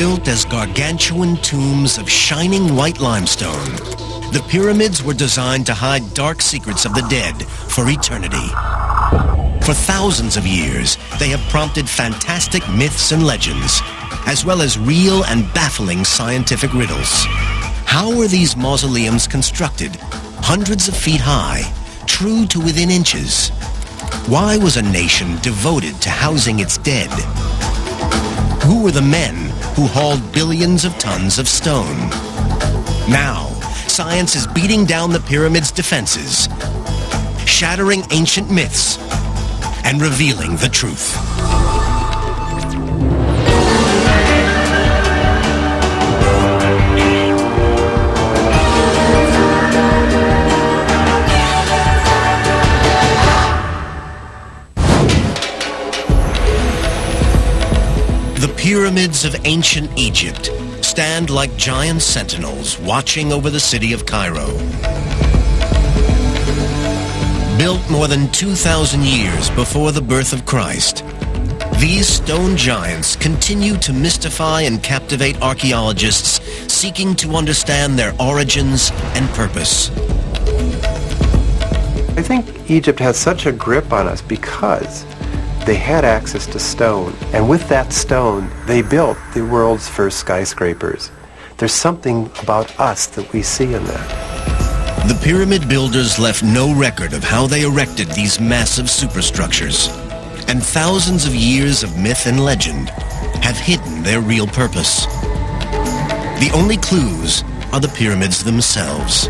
Built as gargantuan tombs of shining white limestone, the pyramids were designed to hide dark secrets of the dead for eternity. For thousands of years, they have prompted fantastic myths and legends, as well as real and baffling scientific riddles. How were these mausoleums constructed, hundreds of feet high, true to within inches? Why was a nation devoted to housing its dead? Who were the men who hauled billions of tons of stone? Now, science is beating down the pyramids' defenses, shattering ancient myths, and revealing the truth. The pyramids of ancient Egypt stand like giant sentinels watching over the city of Cairo. Built more than 2,000 years before the birth of Christ, these stone giants continue to mystify and captivate archaeologists seeking to understand their origins and purpose. I think Egypt has such a grip on us because they had access to stone, and with that stone, they built the world's first skyscrapers. There's something about us that we see in that. The pyramid builders left no record of how they erected these massive superstructures, and thousands of years of myth and legend have hidden their real purpose. The only clues are the pyramids themselves.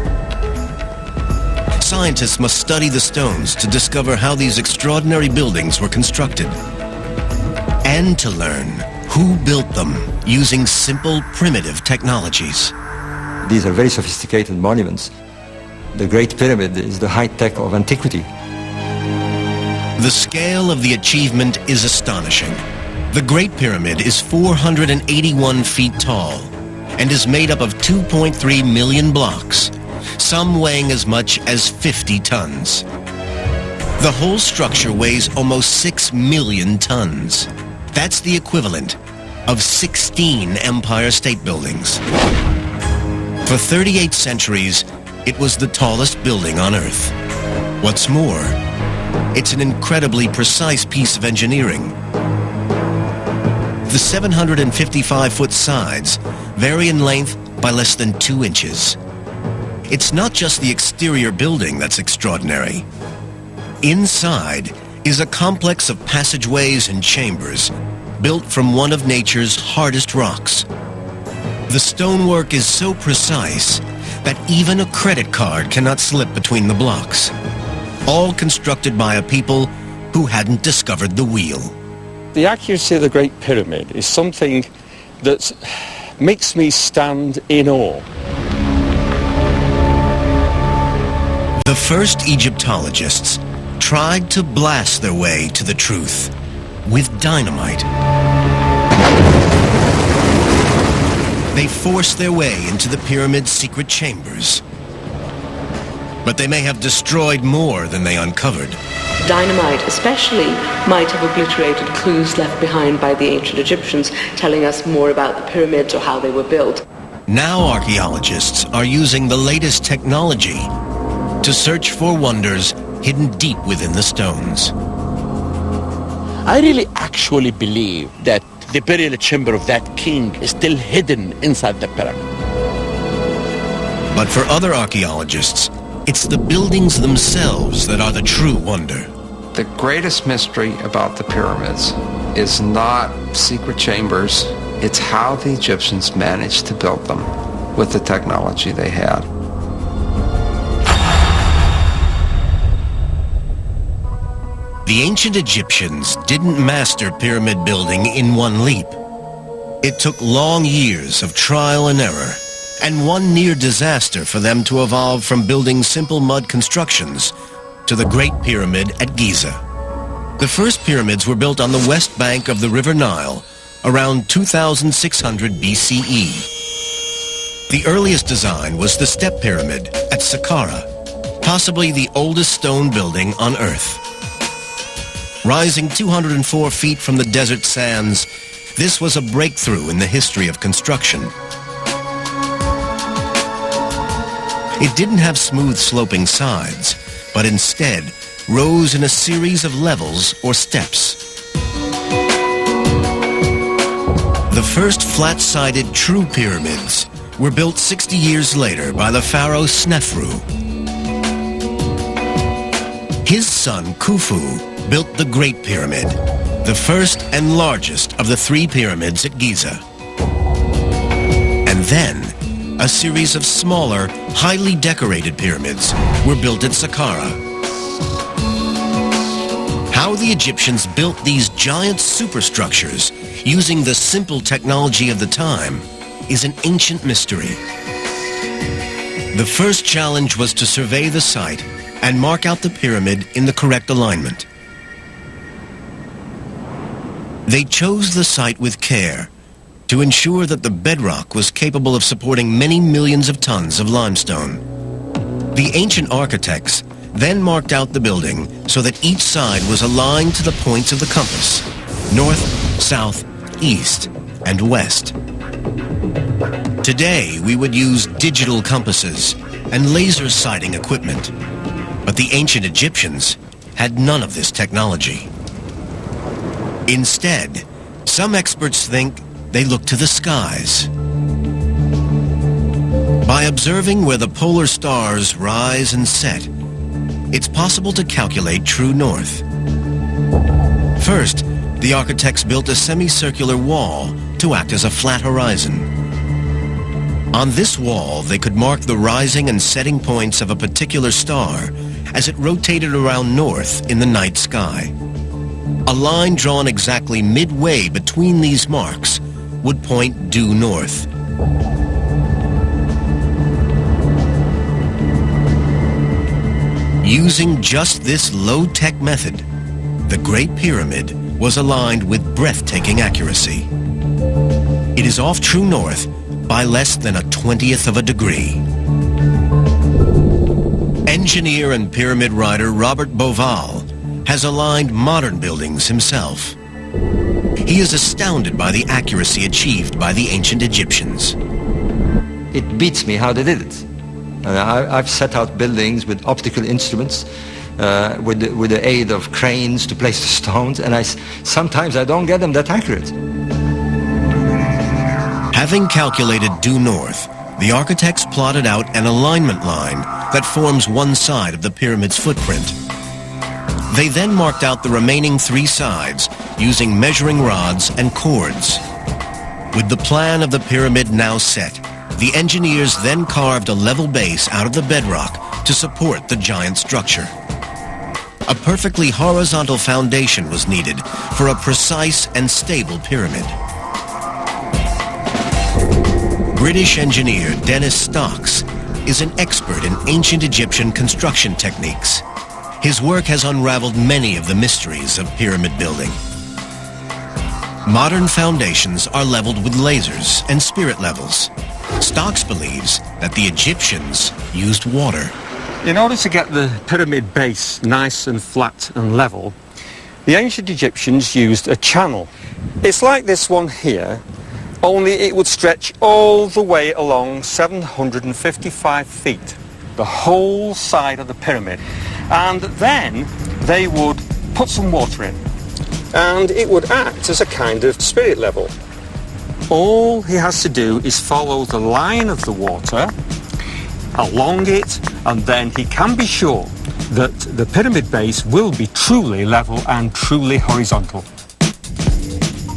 Scientists must study the stones to discover how these extraordinary buildings were constructed, and to learn who built them using simple, primitive technologies. These are very sophisticated monuments. The Great Pyramid is the high-tech of antiquity. The scale of the achievement is astonishing. The Great Pyramid is 481 feet tall and is made up of 2.3 million blocks, some weighing as much as 50 tons. The whole structure weighs almost 6 million tons. That's the equivalent of 16 Empire State Buildings. For 38 centuries, it was the tallest building on Earth. What's more, it's an incredibly precise piece of engineering. The 755-foot sides vary in length by less than 2 inches. It's not just the exterior building that's extraordinary. Inside is a complex of passageways and chambers built from one of nature's hardest rocks. The stonework is so precise that even a credit card cannot slip between the blocks, all constructed by a people who hadn't discovered the wheel. The accuracy of the Great Pyramid is something that makes me stand in awe. The first Egyptologists tried to blast their way to the truth with dynamite. They forced their way into the pyramid's secret chambers. But they may have destroyed more than they uncovered. Dynamite especially might have obliterated clues left behind by the ancient Egyptians, telling us more about the pyramids or how they were built. Now archaeologists are using the latest technology to search for wonders hidden deep within the stones. I really actually believe that the burial chamber of that king is still hidden inside the pyramid. But for other archaeologists, it's the buildings themselves that are the true wonder. The greatest mystery about the pyramids is not secret chambers, it's how the Egyptians managed to build them with the technology they had. The ancient Egyptians didn't master pyramid building in one leap. It took long years of trial and error, and one near disaster for them to evolve from building simple mud constructions to the Great Pyramid at Giza. The first pyramids were built on the west bank of the River Nile around 2600 BCE. The earliest design was the Step Pyramid at Saqqara, possibly the oldest stone building on Earth. Rising 204 feet from the desert sands, this was a breakthrough in the history of construction. It didn't have smooth sloping sides, but instead rose in a series of levels or steps. The first flat-sided true pyramids were built 60 years later by the pharaoh Snefru. His son Khufu built the Great Pyramid, the first and largest of the 3 pyramids at Giza. And then, a series of smaller, highly decorated pyramids were built at Saqqara. How the Egyptians built these giant superstructures using the simple technology of the time is an ancient mystery. The first challenge was to survey the site and mark out the pyramid in the correct alignment. They chose the site with care to ensure that the bedrock was capable of supporting many millions of tons of limestone. The ancient architects then marked out the building so that each side was aligned to the points of the compass: north, south, east, and west. Today, we would use digital compasses and laser sighting equipment, but the ancient Egyptians had none of this technology. Instead, some experts think they looked to the skies. By observing where the polar stars rise and set, it's possible to calculate true north. First, the architects built a semicircular wall to act as a flat horizon. On this wall, they could mark the rising and setting points of a particular star as it rotated around north in the night sky. A line drawn exactly midway between these marks would point due north. Using just this low-tech method, the Great Pyramid was aligned with breathtaking accuracy. It is off true north by less than 1/20th of a degree. Engineer and pyramid rider Robert Bauval has aligned modern buildings himself. He is astounded by the accuracy achieved by the ancient Egyptians. It beats me how they did it. I've set out buildings with optical instruments, with the aid of cranes to place the stones, and sometimes I don't get them that accurate. Having calculated due north, the architects plotted out an alignment line that forms one side of the pyramid's footprint. They then marked out the remaining 3 sides using measuring rods and cords. With the plan of the pyramid now set, the engineers then carved a level base out of the bedrock to support the giant structure. A perfectly horizontal foundation was needed for a precise and stable pyramid. British engineer Dennis Stocks is an expert in ancient Egyptian construction techniques. His work has unraveled many of the mysteries of pyramid building. Modern foundations are leveled with lasers and spirit levels. Stocks believes that the Egyptians used water. In order to get the pyramid base nice and flat and level, the ancient Egyptians used a channel. It's like this one here, only it would stretch all the way along 755 feet, the whole side of the pyramid. And then they would put some water in, and it would act as a kind of spirit level. All he has to do is follow the line of the water along it, and then he can be sure that the pyramid base will be truly level and truly horizontal.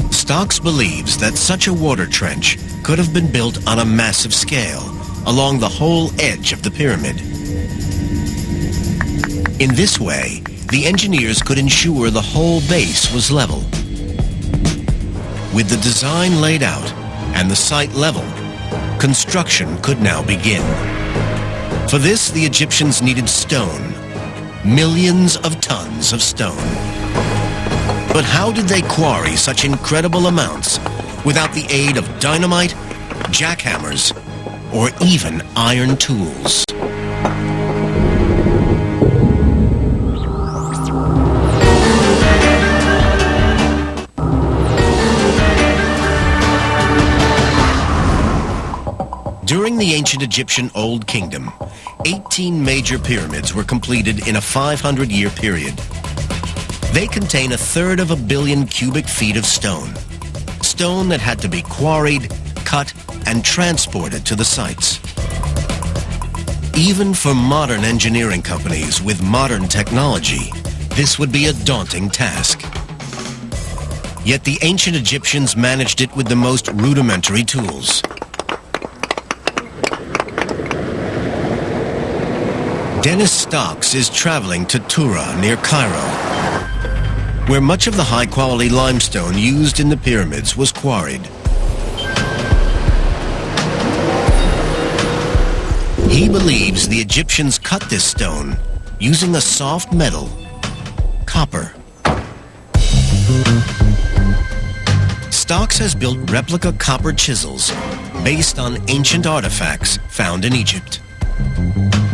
Stocks believes that such a water trench could have been built on a massive scale along the whole edge of the pyramid. In this way, the engineers could ensure the whole base was level. With the design laid out and the site level, construction could now begin. For this, the Egyptians needed stone, millions of tons of stone. But how did they quarry such incredible amounts without the aid of dynamite, jackhammers, or even iron tools? During the ancient Egyptian Old Kingdom, 18 major pyramids were completed in a 500-year period. They contain 1/3 billion cubic feet of stone. Stone that had to be quarried, cut, and transported to the sites. Even for modern engineering companies with modern technology, this would be a daunting task. Yet the ancient Egyptians managed it with the most rudimentary tools. Dennis Stocks is traveling to Tura near Cairo, where much of the high-quality limestone used in the pyramids was quarried. He believes the Egyptians cut this stone using a soft metal, copper. Stocks has built replica copper chisels based on ancient artifacts found in Egypt.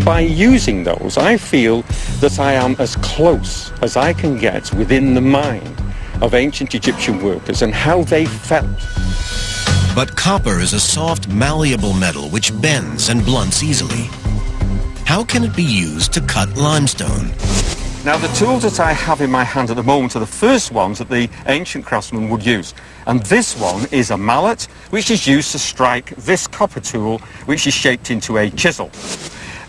By using those, I feel that I am as close as I can get within the mind of ancient Egyptian workers and how they felt. But copper is a soft, malleable metal which bends and blunts easily. How can it be used to cut limestone? Now, the tools that I have in my hand at the moment are the first ones that the ancient craftsmen would use. And this one is a mallet, which is used to strike this copper tool, which is shaped into a chisel.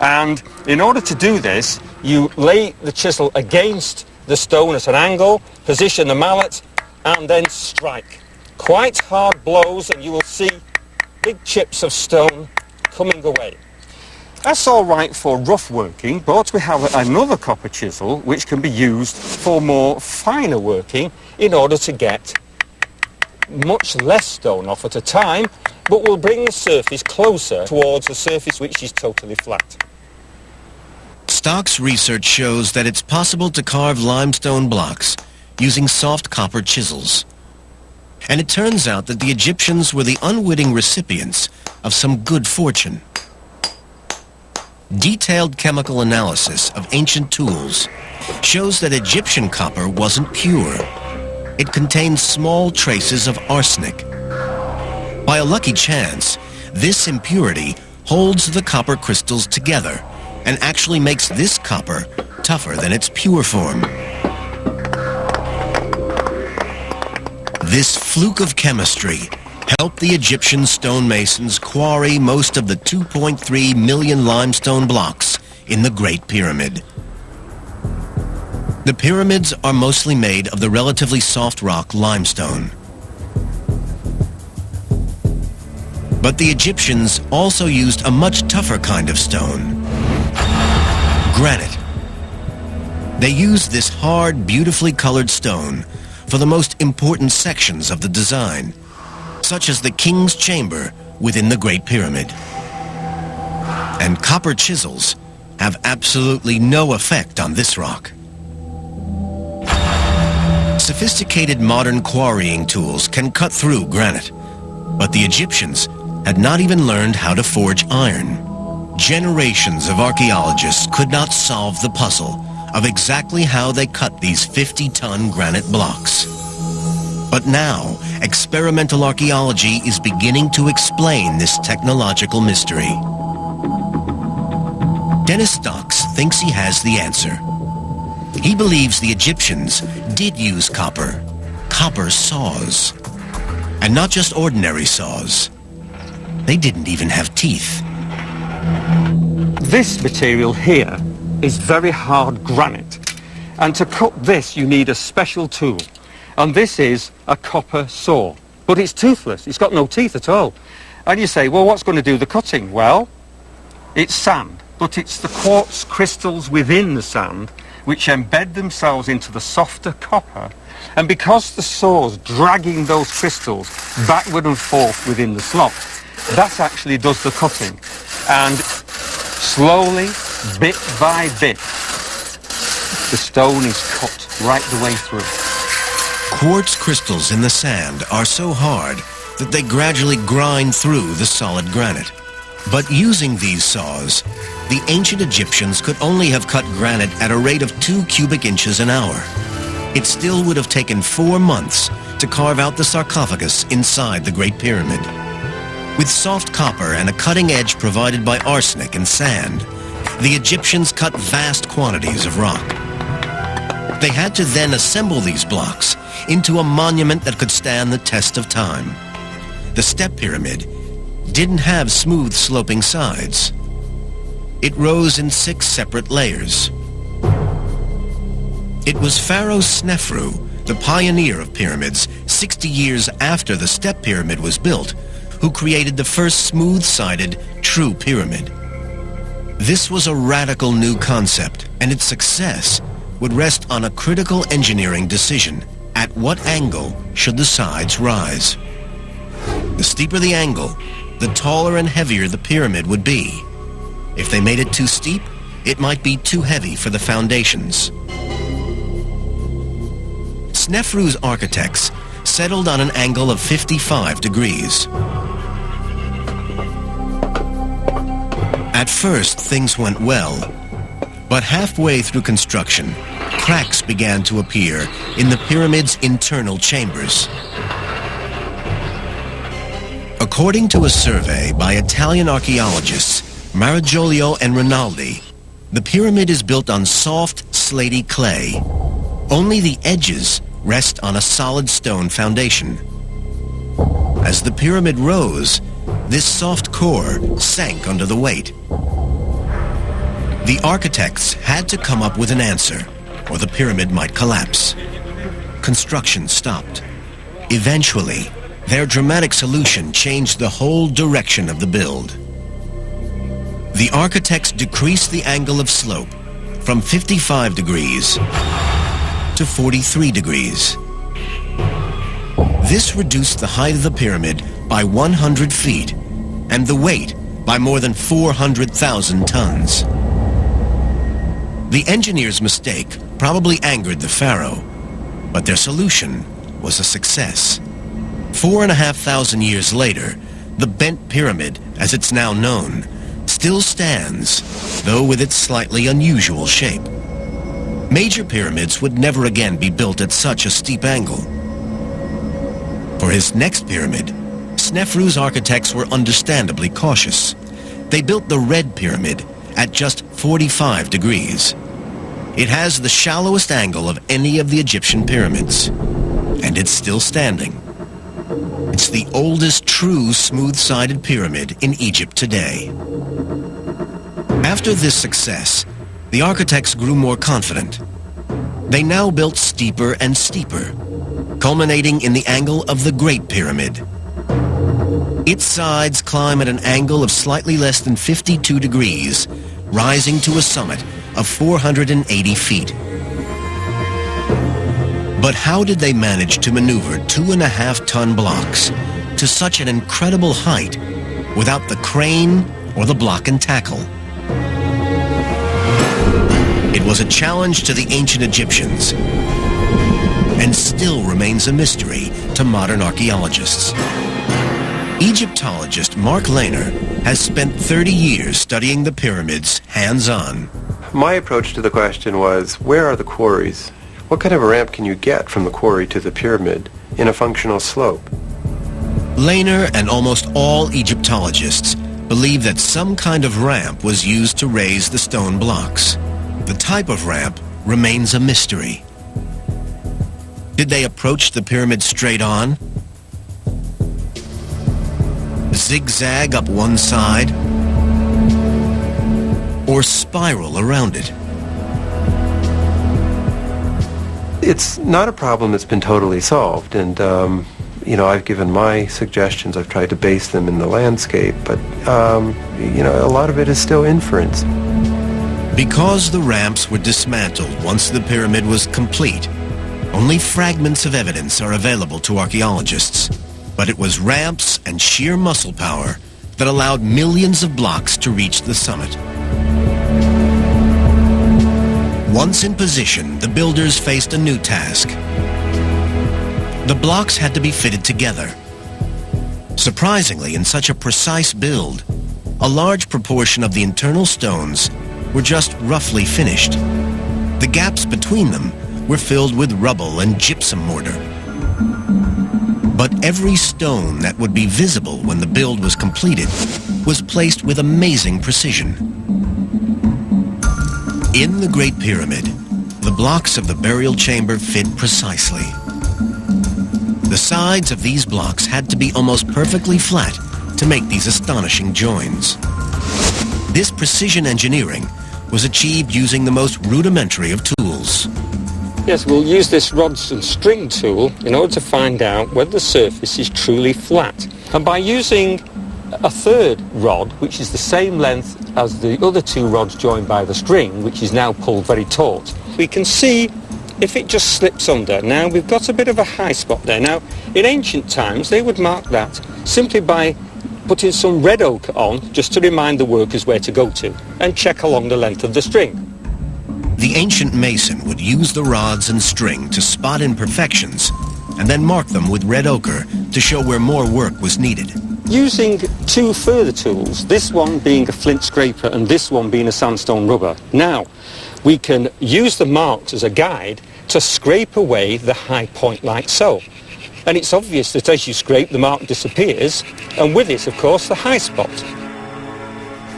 And in order to do this, you lay the chisel against the stone at an angle, position the mallet, and then strike. Quite hard blows, and you will see big chips of stone coming away. That's all right for rough working, but we have another copper chisel which can be used for more finer working in order to get much less stone off at a time, but will bring the surface closer towards the surface which is totally flat. Stocks' research shows that it's possible to carve limestone blocks using soft copper chisels. And it turns out that the Egyptians were the unwitting recipients of some good fortune. Detailed chemical analysis of ancient tools shows that Egyptian copper wasn't pure. It contained small traces of arsenic. By a lucky chance, this impurity holds the copper crystals together and actually makes this copper tougher than its pure form. This fluke of chemistry helped the Egyptian stonemasons quarry most of the 2.3 million limestone blocks in the Great Pyramid. The pyramids are mostly made of the relatively soft rock limestone. But the Egyptians also used a much tougher kind of stone, granite. They used this hard, beautifully colored stone for the most important sections of the design, such as the King's Chamber within the Great Pyramid. And copper chisels have absolutely no effect on this rock. Sophisticated modern quarrying tools can cut through granite, but the Egyptians had not even learned how to forge iron. Generations of archaeologists could not solve the puzzle of exactly how they cut these 50-ton granite blocks. But now, experimental archaeology is beginning to explain this technological mystery. Dennis Stocks thinks he has the answer. He believes the Egyptians did use copper saws. And not just ordinary saws. They didn't even have teeth. This material here is very hard granite, and to cut this you need a special tool, and this is a copper saw, but it's toothless, it's got no teeth at all. And you say, well, what's going to do the cutting? Well, it's sand, but it's the quartz crystals within the sand which embed themselves into the softer copper, and because the saw's dragging those crystals backward and forth within the slot, that actually does the cutting. And slowly, bit by bit, the stone is cut right the way through. Quartz crystals in the sand are so hard that they gradually grind through the solid granite. But using these saws, the ancient Egyptians could only have cut granite at a rate of 2 cubic inches an hour. It still would have taken 4 months to carve out the sarcophagus inside the Great Pyramid. With soft copper and a cutting edge provided by arsenic and sand, the Egyptians cut vast quantities of rock. They had to then assemble these blocks into a monument that could stand the test of time. The Step Pyramid didn't have smooth sloping sides. It rose in 6 separate layers. It was Pharaoh Snefru, the pioneer of pyramids, 60 years after the Step Pyramid was built, who created the first smooth-sided, true pyramid. This was a radical new concept, and its success would rest on a critical engineering decision. At what angle should the sides rise? The steeper the angle, the taller and heavier the pyramid would be. If they made it too steep, it might be too heavy for the foundations. Snefru's architects settled on an angle of 55 degrees. At first, things went well, but halfway through construction, cracks began to appear in the pyramid's internal chambers. According to a survey by Italian archaeologists Maraggiolio and Rinaldi, the pyramid is built on soft, slaty clay. Only the edges rest on a solid stone foundation. As the pyramid rose, this soft core sank under the weight. The architects had to come up with an answer, or the pyramid might collapse. Construction stopped. Eventually, their dramatic solution changed the whole direction of the build. The architects decreased the angle of slope from 55 degrees to 43 degrees. This reduced the height of the pyramid by 100 feet and the weight by more than 400,000 tons. The engineer's mistake probably angered the pharaoh, but their solution was a success. 4,500 years later, the bent pyramid, as it's now known, still stands, though with its slightly unusual shape. Major pyramids would never again be built at such a steep angle. For his next pyramid, Snefru's architects were understandably cautious. They built the Red Pyramid at just 45 degrees. It has the shallowest angle of any of the Egyptian pyramids, and it's still standing. It's the oldest true smooth-sided pyramid in Egypt today. After this success, the architects grew more confident. They now built steeper and steeper, culminating in the angle of the Great Pyramid. Its sides climb at an angle of slightly less than 52 degrees, rising to a summit of 480 feet. But how did they manage to maneuver 2.5-ton blocks to such an incredible height without the crane or the block and tackle? It was a challenge to the ancient Egyptians, and still remains a mystery to modern archaeologists. Egyptologist Mark Lehner has spent 30 years studying the pyramids hands-on. My approach to the question was, where are the quarries? What kind of a ramp can you get from the quarry to the pyramid in a functional slope? Lehner and almost all Egyptologists believe that some kind of ramp was used to raise the stone blocks. The type of ramp remains a mystery. Did they approach the pyramid straight on? Zigzag up one side? Or spiral around it? It's not a problem that's been totally solved, and I've given my suggestions. I've tried to base them in the landscape, but a lot of it is still inference. Because the ramps were dismantled once the pyramid was complete, only fragments of evidence are available to archaeologists. But it was ramps and sheer muscle power that allowed millions of blocks to reach the summit. Once in position, the builders faced a new task. The blocks had to be fitted together. Surprisingly, in such a precise build, a large proportion of the internal stones were just roughly finished. The gaps between them were filled with rubble and gypsum mortar. But every stone that would be visible when the build was completed was placed with amazing precision. In the Great Pyramid, the blocks of the burial chamber fit precisely. The sides of these blocks had to be almost perfectly flat to make these astonishing joins. This precision engineering was achieved using the most rudimentary of tools. Yes, we'll use this rods and string tool in order to find out whether the surface is truly flat. And by using a third rod, which is the same length as the other two rods joined by the string, which is now pulled very taut, we can see if it just slips under. Now, we've got a bit of a high spot there. Now, in ancient times, they would mark that simply by putting some red ochre on, just to remind the workers where to go to, and check along the length of the string. The ancient mason would use the rods and string to spot imperfections and then mark them with red ochre to show where more work was needed. Using two further tools, this one being a flint scraper and this one being a sandstone rubber, now we can use the marks as a guide to scrape away the high point like so. And it's obvious that as you scrape, the mark disappears, and with it, of course, the high spot.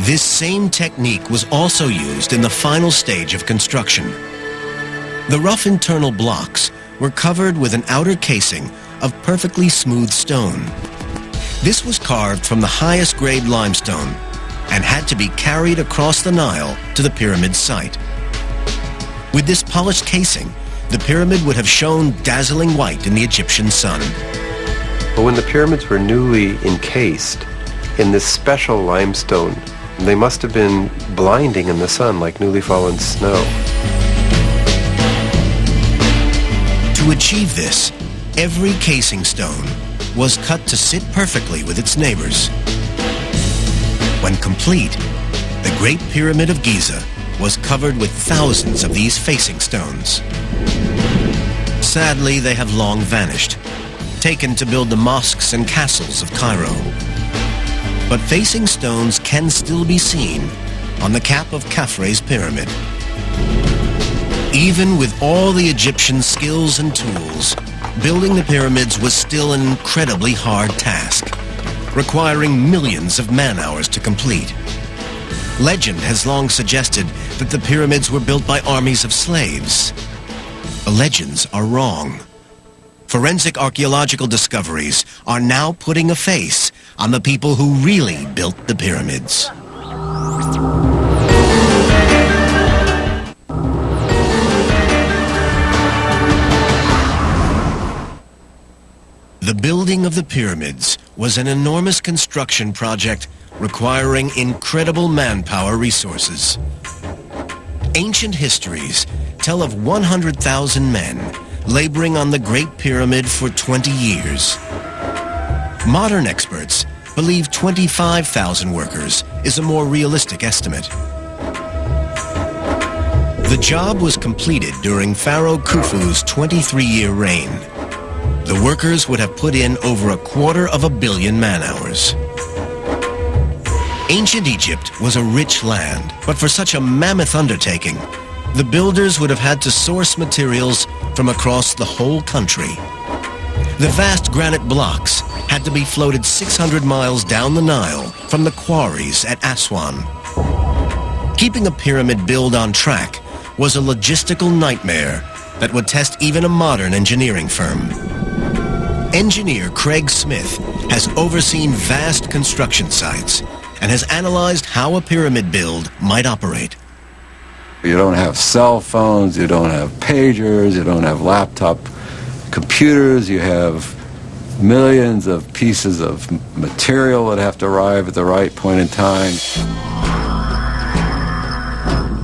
This same technique was also used in the final stage of construction. The rough internal blocks were covered with an outer casing of perfectly smooth stone. This was carved from the highest grade limestone and had to be carried across the Nile to the pyramid site. With this polished casing, the pyramid would have shone dazzling white in the Egyptian sun. But when the pyramids were newly encased in this special limestone, they must have been blinding in the sun like newly fallen snow. To achieve this, every casing stone was cut to sit perfectly with its neighbors. When complete, the Great Pyramid of Giza was covered with thousands of these facing stones. Sadly, they have long vanished, taken to build the mosques and castles of Cairo. But facing stones can still be seen on the cap of Khafre's pyramid. Even with all the Egyptian skills and tools, building the pyramids was still an incredibly hard task, requiring millions of man-hours to complete. Legend has long suggested that the pyramids were built by armies of slaves. The legends are wrong. Forensic archaeological discoveries are now putting a face on the people who really built the pyramids. The building of the pyramids was an enormous construction project requiring incredible manpower resources. Ancient histories tell of 100,000 men laboring on the Great Pyramid for 20 years. Modern experts believe 25,000 workers is a more realistic estimate. The job was completed during Pharaoh Khufu's 23-year reign. The workers would have put in over 250 million man-hours. Ancient Egypt was a rich land, but for such a mammoth undertaking, the builders would have had to source materials from across the whole country. The vast granite blocks had to be floated 600 miles down the Nile from the quarries at Aswan. Keeping a pyramid build on track was a logistical nightmare that would test even a modern engineering firm. Engineer Craig Smith has overseen vast construction sites and has analyzed how a pyramid build might operate. You don't have cell phones, you don't have pagers, you don't have laptop computers, you have millions of pieces of material that have to arrive at the right point in time.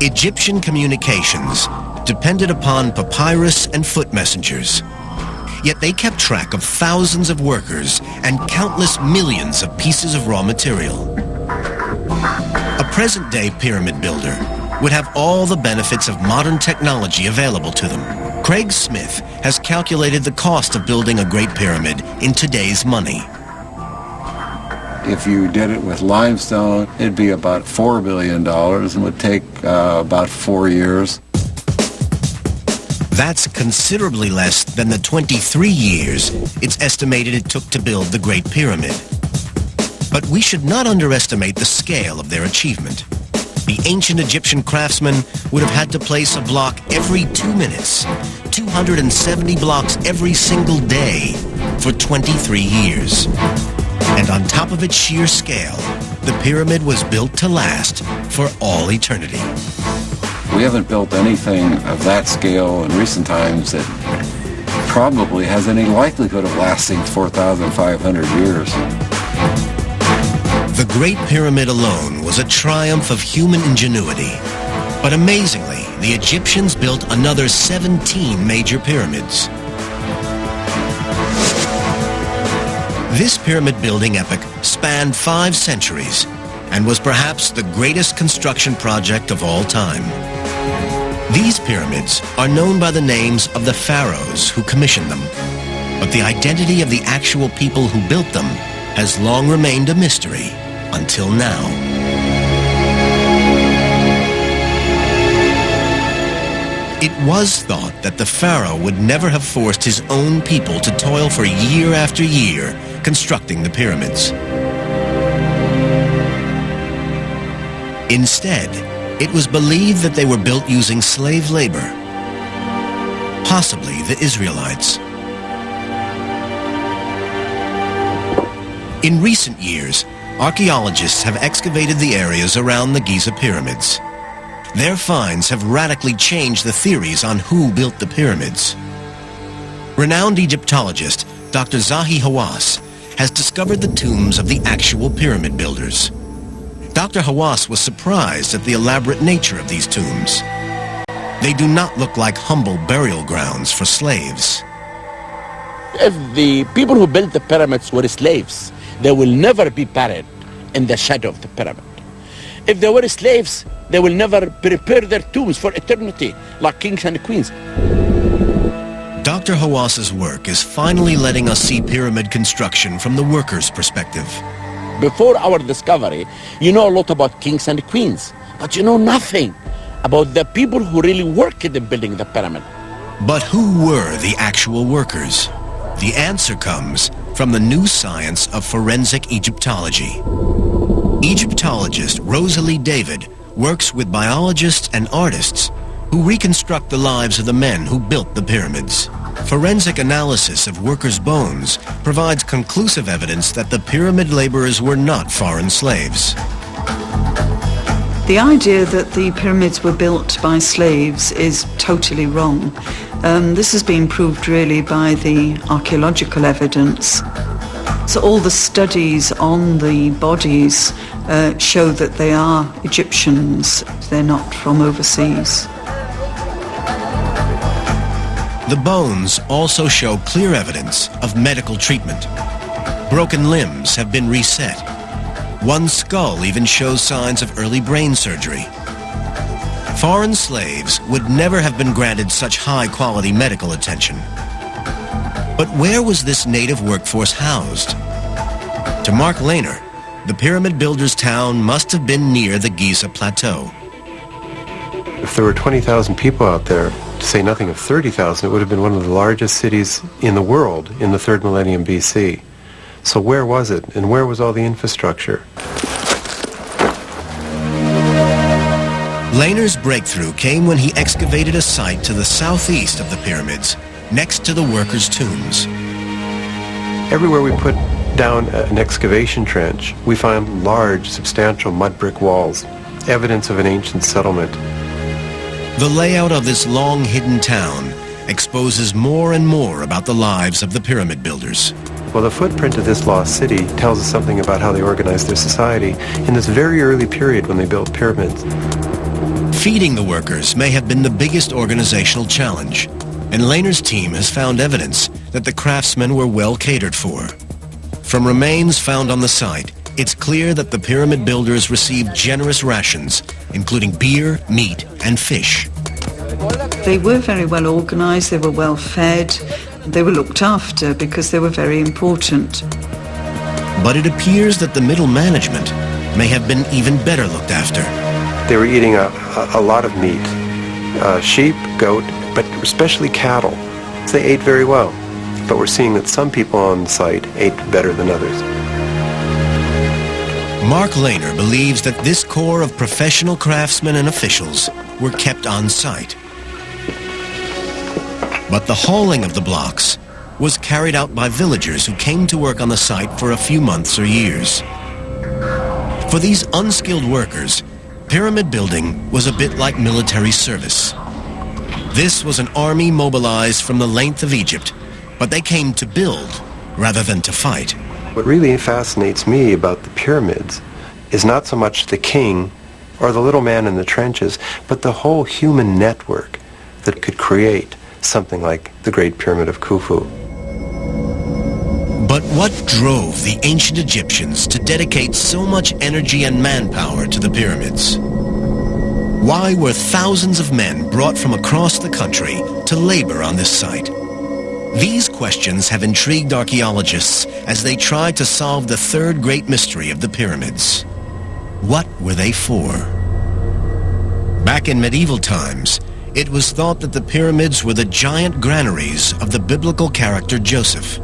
Egyptian communications depended upon papyrus and foot messengers. Yet they kept track of thousands of workers and countless millions of pieces of raw material. A present-day pyramid builder would have all the benefits of modern technology available to them. Craig Smith has calculated the cost of building a Great Pyramid in today's money. If you did it with limestone, it'd be about $4 billion and would take about 4 years. That's considerably less than the 23 years it's estimated it took to build the Great Pyramid. But we should not underestimate the scale of their achievement. The ancient Egyptian craftsmen would have had to place a block every 2 minutes, 270 blocks every single day for 23 years. And on top of its sheer scale, the pyramid was built to last for all eternity. We haven't built anything of that scale in recent times that probably has any likelihood of lasting 4,500 years. The Great Pyramid alone was a triumph of human ingenuity. But amazingly, the Egyptians built another 17 major pyramids. This pyramid building epic spanned 5 centuries and was perhaps the greatest construction project of all time. These pyramids are known by the names of the pharaohs who commissioned them, but the identity of the actual people who built them has long remained a mystery until now. It was thought that the pharaoh would never have forced his own people to toil for year after year constructing the pyramids. Instead, it was believed that they were built using slave labor, possibly the Israelites. In recent years, archaeologists have excavated the areas around the Giza pyramids. Their finds have radically changed the theories on who built the pyramids. Renowned Egyptologist Dr. Zahi Hawass has discovered the tombs of the actual pyramid builders. Dr. Hawass was surprised at the elaborate nature of these tombs. They do not look like humble burial grounds for slaves. If the people who built the pyramids were slaves, they will never be buried in the shadow of the pyramid. If they were slaves, they will never prepare their tombs for eternity like kings and queens. Dr. Hawass's work is finally letting us see pyramid construction from the workers' perspective. Before our discovery, you know a lot about kings and queens, but you know nothing about the people who really worked in building the pyramid. But who were the actual workers? The answer comes from the new science of forensic Egyptology. Egyptologist Rosalie David works with biologists and artists who reconstruct the lives of the men who built the pyramids. Forensic analysis of workers' bones provides conclusive evidence that the pyramid laborers were not foreign slaves. The idea that the pyramids were built by slaves is totally wrong. This has been proved really by the archaeological evidence. So all the studies on the bodies show that they are Egyptians. They're not from overseas. The bones also show clear evidence of medical treatment. Broken limbs have been reset. One skull even shows signs of early brain surgery. Foreign slaves would never have been granted such high-quality medical attention. But where was this native workforce housed? To Mark Lehner, the pyramid builders' town must have been near the Giza Plateau. If there were 20,000 people out there, to say nothing of 30,000, it would have been one of the largest cities in the world in the 3rd millennium BC. So where was it, and where was all the infrastructure? Lehner's breakthrough came when he excavated a site to the southeast of the pyramids, next to the workers' tombs. Everywhere we put down an excavation trench, we find large, substantial mud brick walls, evidence of an ancient settlement. The layout of this long-hidden town exposes more and more about the lives of the pyramid builders. Well, the footprint of this lost city tells us something about how they organized their society in this very early period when they built pyramids. Feeding the workers may have been the biggest organizational challenge, and Lehner's team has found evidence that the craftsmen were well catered for. From remains found on the site, it's clear that the pyramid builders received generous rations, including beer, meat, and fish. They were very well organized, they were well fed, they were looked after because they were very important. But it appears that the middle management may have been even better looked after. They were eating a lot of meat, sheep, goat, but especially cattle. They ate very well, but we're seeing that some people on the site ate better than others. Mark Lehner believes that this core of professional craftsmen and officials were kept on site. But the hauling of the blocks was carried out by villagers who came to work on the site for a few months or years. For these unskilled workers, pyramid building was a bit like military service. This was an army mobilized from the length of Egypt, but they came to build rather than to fight. What really fascinates me about the pyramids is not so much the king or the little man in the trenches, but the whole human network that could create something like the Great Pyramid of Khufu. But what drove the ancient Egyptians to dedicate so much energy and manpower to the pyramids? Why were thousands of men brought from across the country to labor on this site? These questions have intrigued archaeologists as they try to solve the third great mystery of the pyramids. What were they for? Back in medieval times, it was thought that the pyramids were the giant granaries of the biblical character Joseph.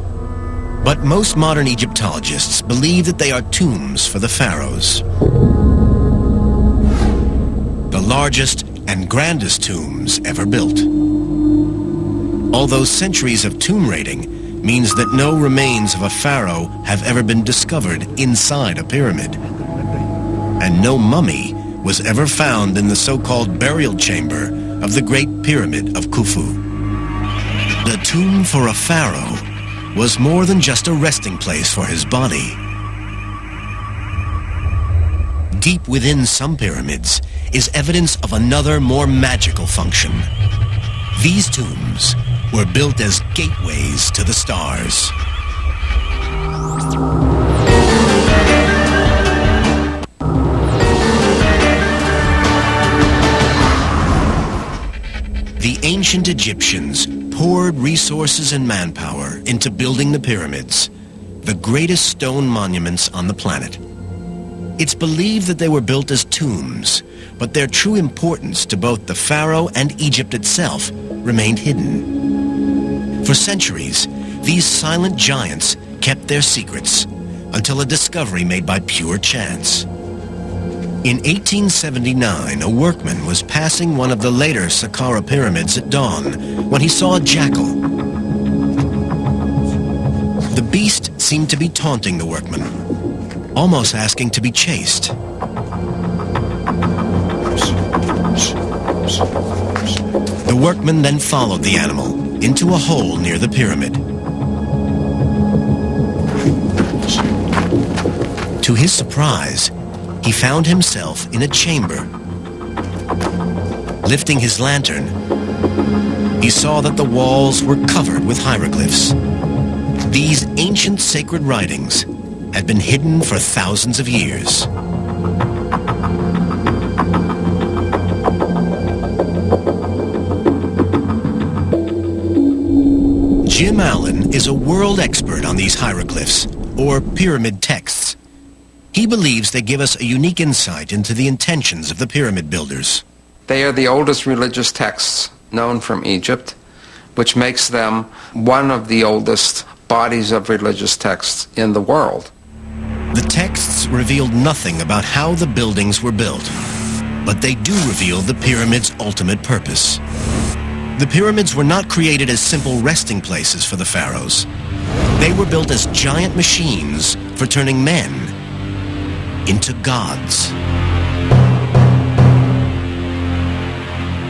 But most modern Egyptologists believe that they are tombs for the pharaohs. The largest and grandest tombs ever built. Although centuries of tomb raiding means that no remains of a pharaoh have ever been discovered inside a pyramid. And no mummy was ever found in the so-called burial chamber of the Great Pyramid of Khufu. The tomb for a pharaoh was more than just a resting place for his body. Deep within some pyramids is evidence of another, more magical function. These tombs were built as gateways to the stars. The ancient Egyptians poured resources and manpower into building the pyramids, the greatest stone monuments on the planet. It's believed that they were built as tombs, but their true importance to both the pharaoh and Egypt itself remained hidden. For centuries, these silent giants kept their secrets until a discovery made by pure chance. In 1879, a workman was passing one of the later Saqqara pyramids at dawn when he saw a jackal. The beast seemed to be taunting the workman, almost asking to be chased. The workman then followed the animal into a hole near the pyramid. To his surprise, he found himself in a chamber. Lifting his lantern, he saw that the walls were covered with hieroglyphs. These ancient sacred writings had been hidden for thousands of years. Jim Allen is a world expert on these hieroglyphs, or pyramid texts. He believes they give us a unique insight into the intentions of the pyramid builders. They are the oldest religious texts known from Egypt, which makes them one of the oldest bodies of religious texts in the world. The texts revealed nothing about how the buildings were built, but they do reveal the pyramid's ultimate purpose. The pyramids were not created as simple resting places for the pharaohs. They were built as giant machines for turning men into gods.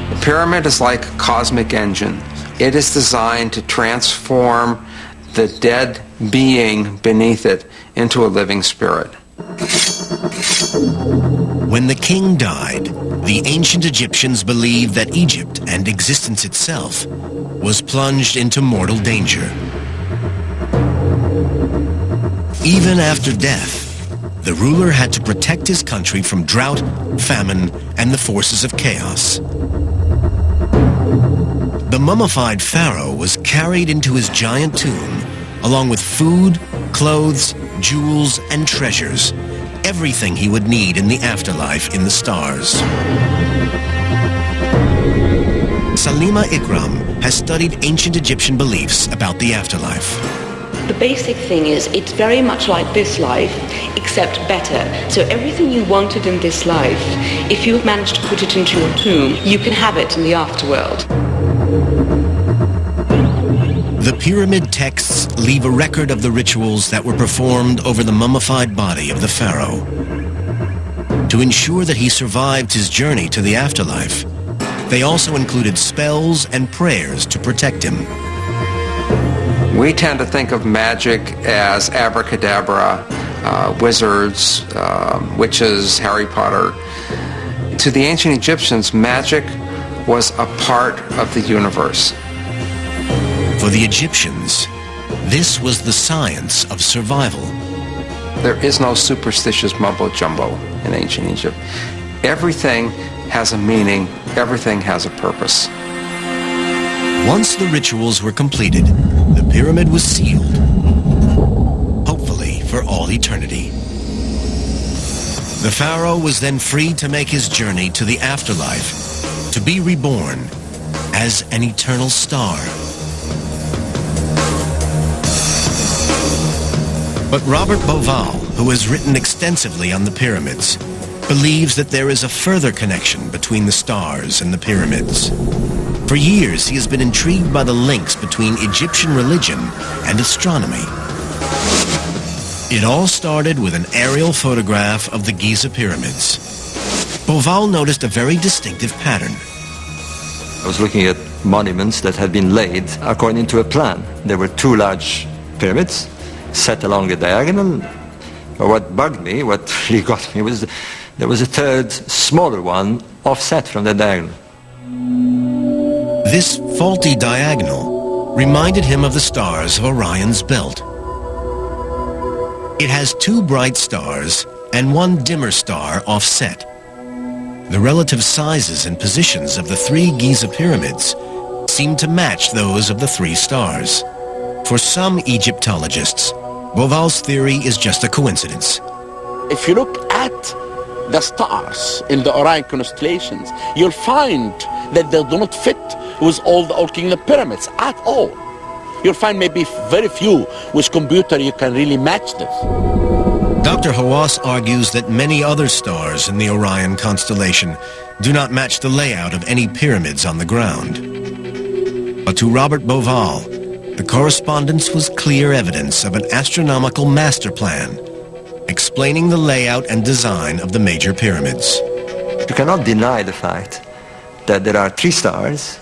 The pyramid is like a cosmic engine. It is designed to transform the dead being beneath it into a living spirit. When the king died, the ancient Egyptians believed that Egypt and existence itself was plunged into mortal danger. Even after death, the ruler had to protect his country from drought, famine, and the forces of chaos. The mummified pharaoh was carried into his giant tomb, along with food, clothes, jewels, and treasures, everything he would need in the afterlife in the stars. Salima Ikram has studied ancient Egyptian beliefs about the afterlife. The basic thing is it's very much like this life, except better. So everything you wanted in this life, if you have managed to put it into your tomb, you can have it in the afterworld. The pyramid texts leave a record of the rituals that were performed over the mummified body of the pharaoh. To ensure that he survived his journey to the afterlife, they also included spells and prayers to protect him. We tend to think of magic as abracadabra, wizards, witches, Harry Potter. To the ancient Egyptians, magic was a part of the universe. For the Egyptians, this was the science of survival. There is no superstitious mumbo-jumbo in ancient Egypt. Everything has a meaning, everything has a purpose. Once the rituals were completed, the pyramid was sealed, hopefully for all eternity. The pharaoh was then free to make his journey to the afterlife, to be reborn as an eternal star. But Robert Bauval, who has written extensively on the pyramids, believes that there is a further connection between the stars and the pyramids. For years, he has been intrigued by the links between Egyptian religion and astronomy. It all started with an aerial photograph of the Giza pyramids. Bauval noticed a very distinctive pattern. I was looking at monuments that had been laid according to a plan. There were two large pyramids set along a diagonal. What bugged me, what really got me, was there was a third, smaller one offset from the diagonal. This faulty diagonal reminded him of the stars of Orion's belt. It has two bright stars and one dimmer star offset. The relative sizes and positions of the three Giza pyramids seem to match those of the three stars. For some Egyptologists, Bauval's theory is just a coincidence. If you look at the stars in the Orion constellations, you'll find that they do not fit with all the Old Kingdom pyramids at all. You'll find maybe very few with computer you can really match this. Dr. Hawass argues that many other stars in the Orion constellation do not match the layout of any pyramids on the ground. But to Robert Bauval, the correspondence was clear evidence of an astronomical master plan, explaining the layout and design of the major pyramids. You cannot deny the fact that there are three stars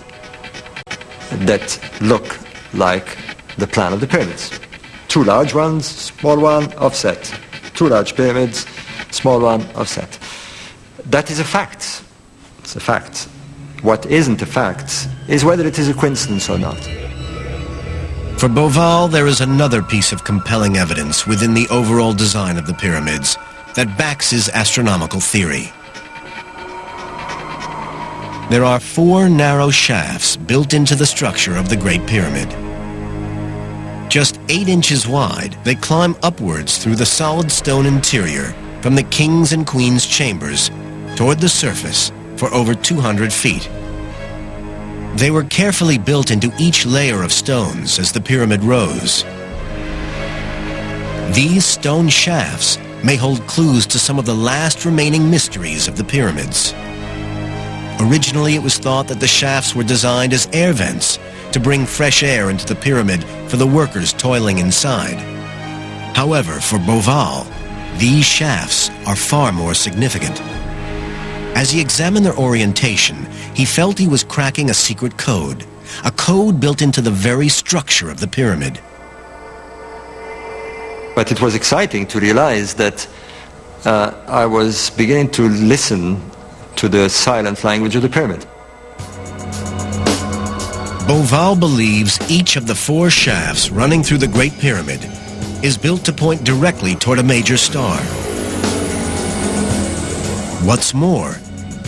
that look like the plan of the pyramids. Two large ones, small one, offset. Two large pyramids, small one, offset. That is a fact. It's a fact. What isn't a fact is whether it is a coincidence or not. For Bauval, there is another piece of compelling evidence within the overall design of the pyramids that backs his astronomical theory. There are four narrow shafts built into the structure of the Great Pyramid. Just 8 inches wide, they climb upwards through the solid stone interior from the king's and queen's chambers toward the surface for over 200 feet. They were carefully built into each layer of stones as the pyramid rose. These stone shafts may hold clues to some of the last remaining mysteries of the pyramids. Originally, it was thought that the shafts were designed as air vents to bring fresh air into the pyramid for the workers toiling inside. However, for Bauval, these shafts are far more significant. As he examined their orientation, he felt he was cracking a secret code, a code built into the very structure of the pyramid. But it was exciting to realize that I was beginning to listen to the silent language of the pyramid. Bauval believes each of the 4 shafts running through the Great Pyramid is built to point directly toward a major star. What's more,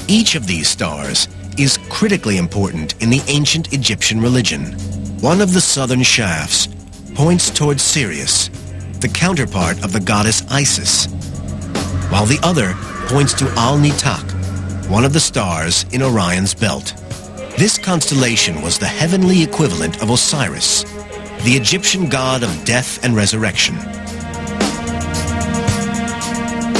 each of these stars is critically important in the ancient Egyptian religion. One of the southern shafts points towards Sirius, the counterpart of the goddess Isis, while the other points to Al-Nitak, one of the stars in Orion's belt. This constellation was the heavenly equivalent of Osiris, the Egyptian god of death and resurrection.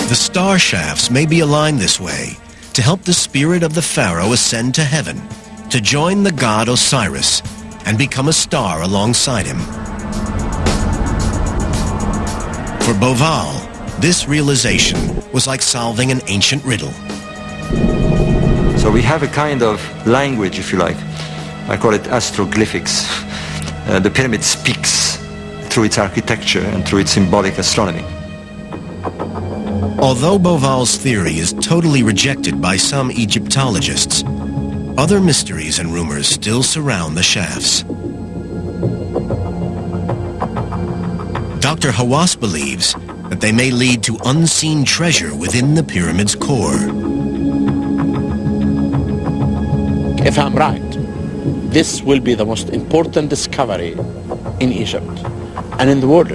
The star shafts may be aligned this way to help the spirit of the pharaoh ascend to heaven, to join the god Osiris and become a star alongside him. For Boval, this realization was like solving an ancient riddle. So we have a kind of language, if you like. I call it astroglyphics. The pyramid speaks through its architecture and through its symbolic astronomy. Although Boval's theory is totally rejected by some Egyptologists, other mysteries and rumors still surround the shafts. Dr. Hawass believes that they may lead to unseen treasure within the pyramid's core. If I'm right, this will be the most important discovery in Egypt and in the world.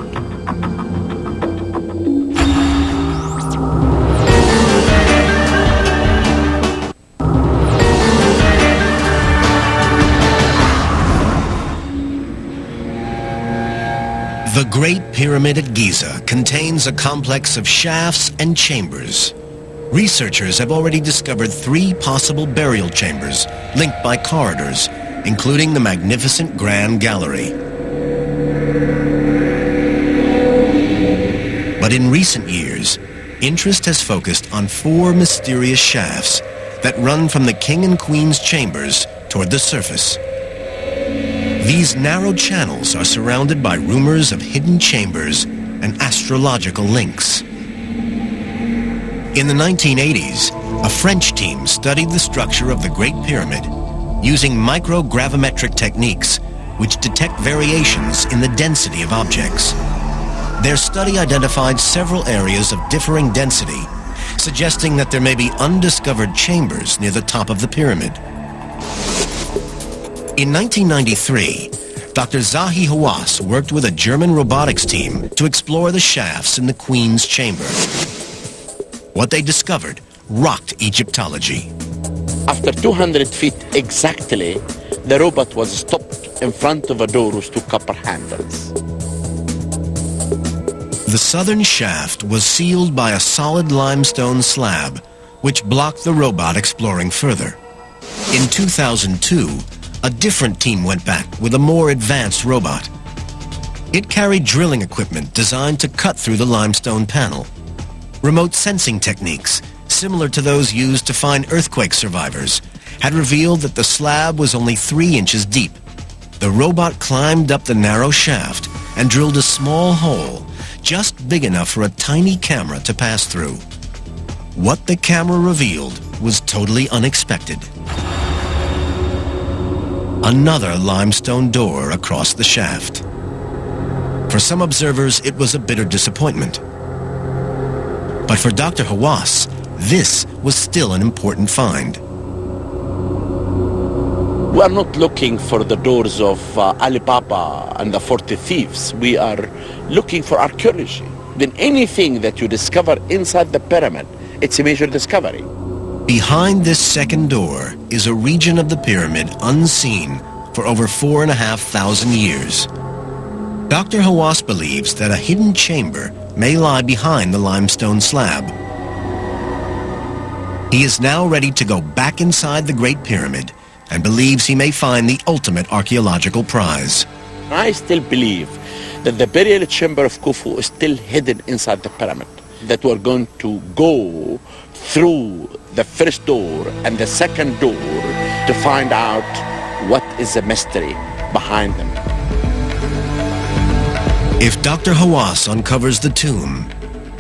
The Great Pyramid at Giza contains a complex of shafts and chambers. Researchers have already discovered 3 possible burial chambers linked by corridors, including the magnificent Grand Gallery. But in recent years, interest has focused on 4 mysterious shafts that run from the King and Queen's chambers toward the surface. These narrow channels are surrounded by rumors of hidden chambers and astrological links. In the 1980s, a French team studied the structure of the Great Pyramid using microgravimetric techniques which detect variations in the density of objects. Their study identified several areas of differing density, suggesting that there may be undiscovered chambers near the top of the pyramid. In 1993, Dr. Zahi Hawass worked with a German robotics team to explore the shafts in the Queen's chamber. What they discovered rocked Egyptology. After 200 feet exactly, the robot was stopped in front of a door with 2 copper handles. The southern shaft was sealed by a solid limestone slab, which blocked the robot exploring further. In 2002, a different team went back with a more advanced robot. It carried drilling equipment designed to cut through the limestone panel. Remote sensing techniques, similar to those used to find earthquake survivors, had revealed that the slab was only 3 inches deep. The robot climbed up the narrow shaft and drilled a small hole, just big enough for a tiny camera to pass through. What the camera revealed was totally unexpected. Another limestone door across the shaft. For some observers, it was a bitter disappointment. But for Dr. Hawass, this was still an important find. We are not looking for the doors of Alibaba and the 40 thieves. We are looking for archaeology. Then anything that you discover inside the pyramid, it's a major discovery. Behind this second door is a region of the pyramid unseen for over 4,500 years. Dr. Hawass believes that a hidden chamber may lie behind the limestone slab. He is now ready to go back inside the Great Pyramid and believes he may find the ultimate archaeological prize. I still believe that the burial chamber of Khufu is still hidden inside the pyramid, that we're going to go through the first door and the second door to find out what is the mystery behind them. If Dr. Hawass uncovers the tomb,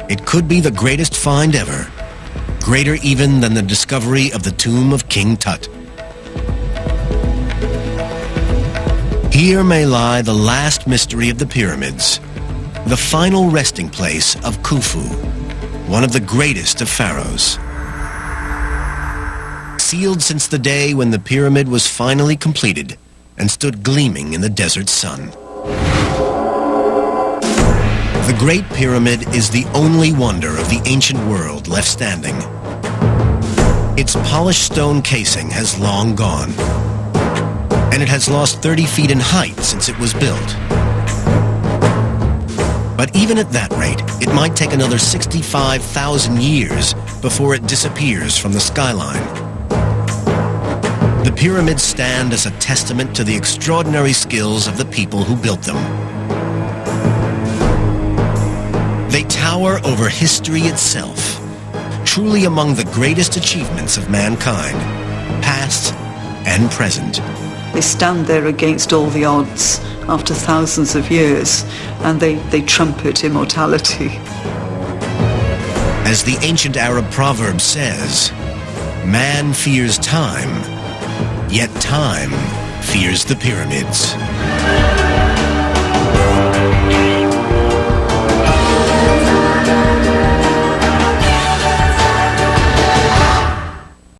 it could be the greatest find ever, greater even than the discovery of the tomb of King Tut. Here may lie the last mystery of the pyramids, the final resting place of Khufu, one of the greatest of pharaohs. Sealed since the day when the pyramid was finally completed and stood gleaming in the desert sun. The Great Pyramid is the only wonder of the ancient world left standing. Its polished stone casing has long gone, and it has lost 30 feet in height since it was built. But even at that rate, it might take another 65,000 years before it disappears from the skyline. The pyramids stand as a testament to the extraordinary skills of the people who built them. They tower over history itself, truly among the greatest achievements of mankind, past and present. They stand there against all the odds after thousands of years, and they trumpet immortality. As the ancient Arab proverb says, man fears time, yet time fears the pyramids.